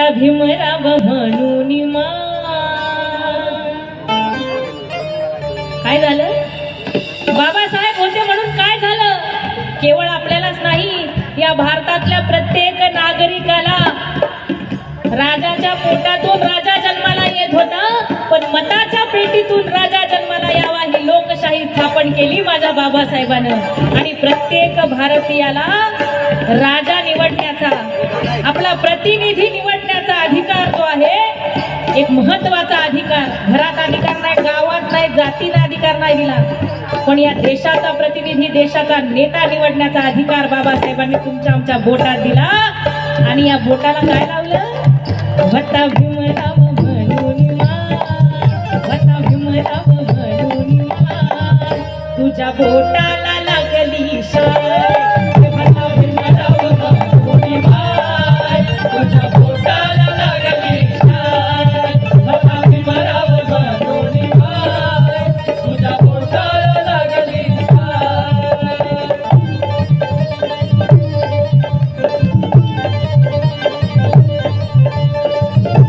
भटा भीमराव म्हणून काय झालं? बाबासाहेब होते म्हणून काय झालं? केवळ आपल्यालाच नाही, या भारतातल्या प्रत्येक नागरिकाला राजाच्या पोटातून राजा जन्माला येत होता, पण मताच्या पेटीतून राजा जन्माला यावा ही लोकशाही स्थापन केली माझ्या बाबासाहेबांनं। आणि प्रत्येक भारतीयाला राजा निवडण्याचा, आपला प्रतिनिधी निवडण्याचा अधिकार जो आहे, एक महत्वाचा अधिकार, घरात अधिकार नाही, गावात नाही, जातीला अधिकार नाही दिला, पण या देशाचा प्रतिनिधी, देशाचा नेता निवडण्याचा अधिकार बाबासाहेबांनी तुमच्या आमच्या बोटात दिला। आणि या बोटाला काय लावलं? भटा भीमराव म्हणून भटा भीमराव म्हणून तुझ्या बोटा